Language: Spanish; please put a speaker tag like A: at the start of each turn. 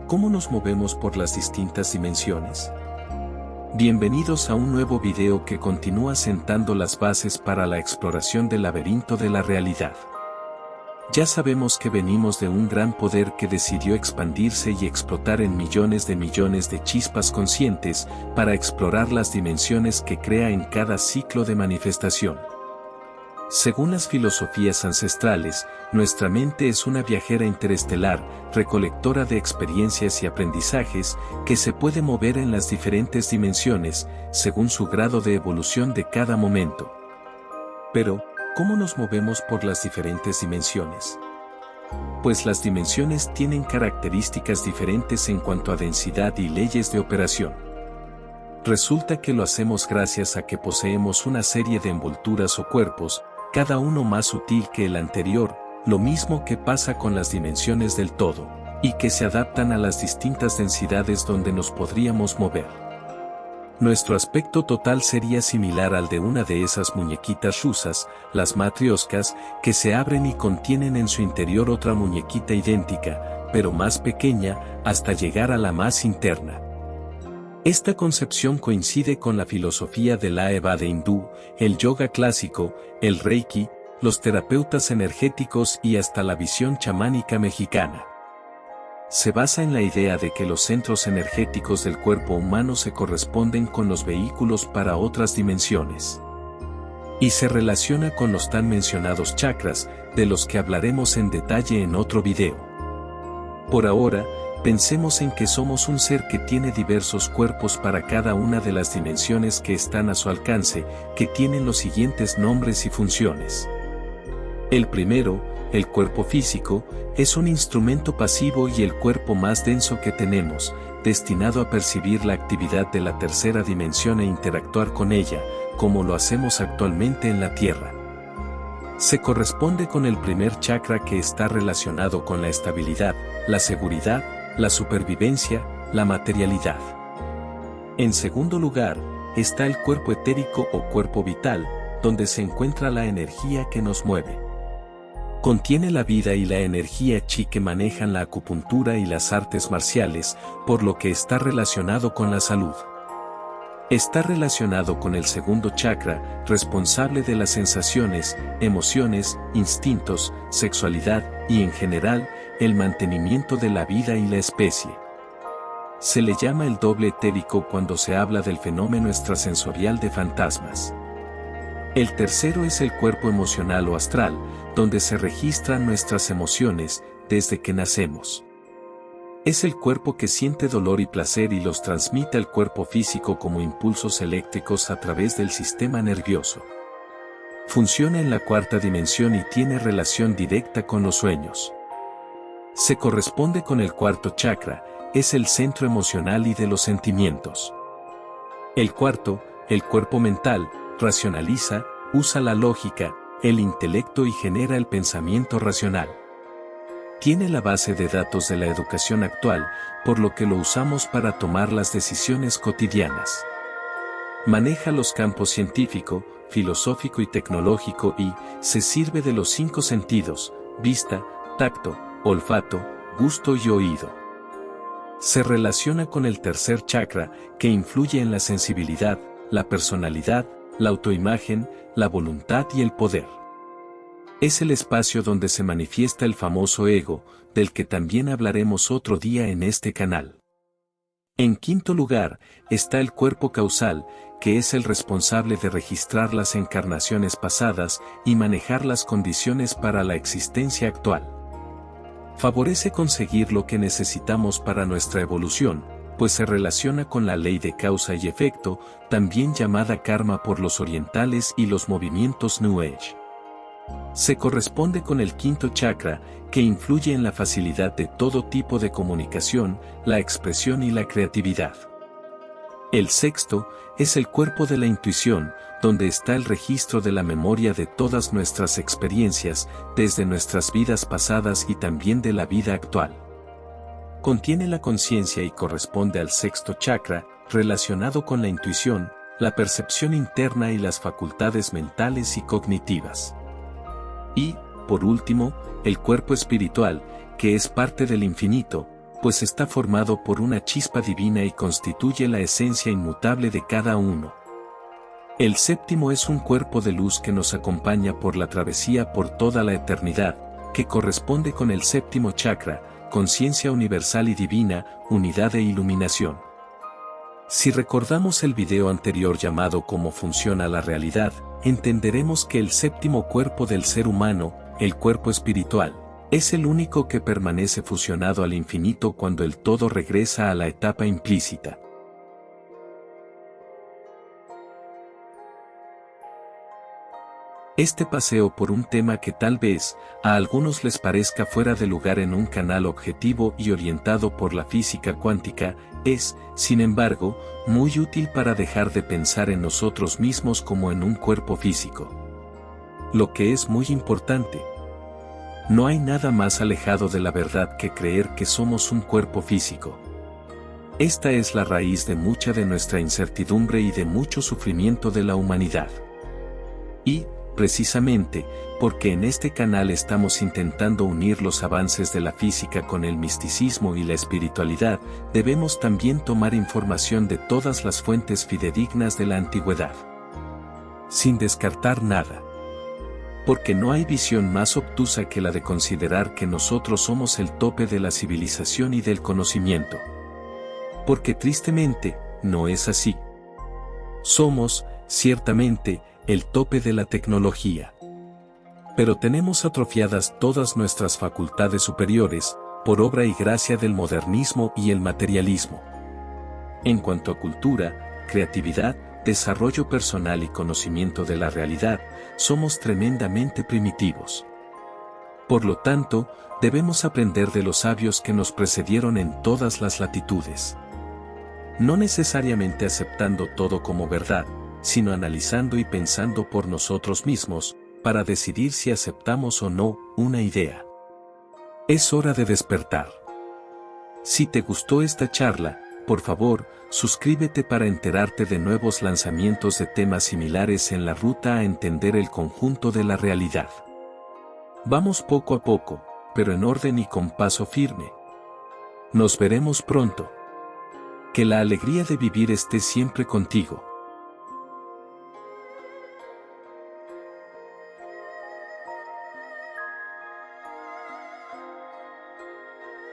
A: ¿Cómo nos movemos por las distintas dimensiones? Bienvenidos a un nuevo video que continúa sentando las bases para la exploración del laberinto de la realidad. Ya sabemos que venimos de un gran poder que decidió expandirse y explotar en millones de chispas conscientes para explorar las dimensiones que crea en cada ciclo de manifestación. Según las filosofías ancestrales, nuestra mente es una viajera interestelar, recolectora de experiencias y aprendizajes, que se puede mover en las diferentes dimensiones, según su grado de evolución de cada momento. Pero, ¿cómo nos movemos por las diferentes dimensiones? Pues las dimensiones tienen características diferentes en cuanto a densidad y leyes de operación. Resulta que lo hacemos gracias a que poseemos una serie de envolturas o cuerpos, cada uno más sutil que el anterior, lo mismo que pasa con las dimensiones del todo, y que se adaptan a las distintas densidades donde nos podríamos mover. Nuestro aspecto total sería similar al de una de esas muñequitas rusas, las matrioscas, que se abren y contienen en su interior otra muñequita idéntica, pero más pequeña, hasta llegar a la más interna. Esta concepción coincide con la filosofía de la Ayurveda hindú, el yoga clásico, el reiki, los terapeutas energéticos y hasta la visión chamánica mexicana. Se basa en la idea de que los centros energéticos del cuerpo humano se corresponden con los vehículos para otras dimensiones. Y se relaciona con los tan mencionados chakras, de los que hablaremos en detalle en otro video. Por ahora, pensemos en que somos un ser que tiene diversos cuerpos para cada una de las dimensiones que están a su alcance, que tienen los siguientes nombres y funciones. El primero, el cuerpo físico, es un instrumento pasivo y el cuerpo más denso que tenemos, destinado a percibir la actividad de la tercera dimensión e interactuar con ella, como lo hacemos actualmente en la Tierra. Se corresponde con el primer chakra que está relacionado con la estabilidad, la seguridad, la supervivencia, la materialidad. En segundo lugar, está el cuerpo etérico o cuerpo vital, donde se encuentra la energía que nos mueve. Contiene la vida y la energía chi que manejan la acupuntura y las artes marciales, por lo que está relacionado con la salud. Está relacionado con el segundo chakra, responsable de las sensaciones, emociones, instintos, sexualidad y en general, el mantenimiento de la vida y la especie. Se le llama el doble etérico cuando se habla del fenómeno extrasensorial de fantasmas. El tercero es el cuerpo emocional o astral, donde se registran nuestras emociones, desde que nacemos. Es el cuerpo que siente dolor y placer y los transmite al cuerpo físico como impulsos eléctricos a través del sistema nervioso. Funciona en la cuarta dimensión y tiene relación directa con los sueños. Se corresponde con el cuarto chakra, es el centro emocional y de los sentimientos. El cuarto, el cuerpo mental, racionaliza, usa la lógica, el intelecto y genera el pensamiento racional. Tiene la base de datos de la educación actual, por lo que lo usamos para tomar las decisiones cotidianas. Maneja los campos científico, filosófico y tecnológico y se sirve de los 5 sentidos, vista, tacto, olfato, gusto y oído. Se relaciona con el tercer chakra, que influye en la sensibilidad, la personalidad, la autoimagen, la voluntad y el poder. Es el espacio donde se manifiesta el famoso ego, del que también hablaremos otro día en este canal. En quinto lugar, está el cuerpo causal, que es el responsable de registrar las encarnaciones pasadas y manejar las condiciones para la existencia actual. Favorece conseguir lo que necesitamos para nuestra evolución, pues se relaciona con la ley de causa y efecto, también llamada karma por los orientales y los movimientos New Age. Se corresponde con el quinto chakra, que influye en la facilidad de todo tipo de comunicación, la expresión y la creatividad. El sexto es el cuerpo de la intuición, donde está el registro de la memoria de todas nuestras experiencias, desde nuestras vidas pasadas y también de la vida actual. Contiene la conciencia y corresponde al sexto chakra, relacionado con la intuición, la percepción interna y las facultades mentales y cognitivas. Y, por último, el cuerpo espiritual, que es parte del infinito, pues está formado por una chispa divina y constituye la esencia inmutable de cada uno. El séptimo es un cuerpo de luz que nos acompaña por la travesía por toda la eternidad, que corresponde con el séptimo chakra, conciencia universal y divina, unidad e iluminación. Si recordamos el video anterior llamado Cómo funciona la realidad, entenderemos que el séptimo cuerpo del ser humano, el cuerpo espiritual, es el único que permanece fusionado al infinito cuando el todo regresa a la etapa implícita. Este paseo por un tema que tal vez a algunos les parezca fuera de lugar en un canal objetivo y orientado por la física cuántica, es, sin embargo, muy útil para dejar de pensar en nosotros mismos como en un cuerpo físico. Lo que es muy importante. No hay nada más alejado de la verdad que creer que somos un cuerpo físico. Esta es la raíz de mucha de nuestra incertidumbre y de mucho sufrimiento de la humanidad. Y, precisamente, porque en este canal estamos intentando unir los avances de la física con el misticismo y la espiritualidad, debemos también tomar información de todas las fuentes fidedignas de la antigüedad. Sin descartar nada. Porque no hay visión más obtusa que la de considerar que nosotros somos el tope de la civilización y del conocimiento. Porque tristemente, no es así. Somos, ciertamente, el tope de la tecnología. Pero tenemos atrofiadas todas nuestras facultades superiores, por obra y gracia del modernismo y el materialismo. En cuanto a cultura, creatividad, desarrollo personal y conocimiento de la realidad, somos tremendamente primitivos. Por lo tanto, debemos aprender de los sabios que nos precedieron en todas las latitudes. No necesariamente aceptando todo como verdad, sino analizando y pensando por nosotros mismos, para decidir si aceptamos o no una idea. Es hora de despertar. Si te gustó esta charla, por favor, suscríbete para enterarte de nuevos lanzamientos de temas similares en la ruta a entender el conjunto de la realidad. Vamos poco a poco, pero en orden y con paso firme. Nos veremos pronto. Que la alegría de vivir esté siempre contigo.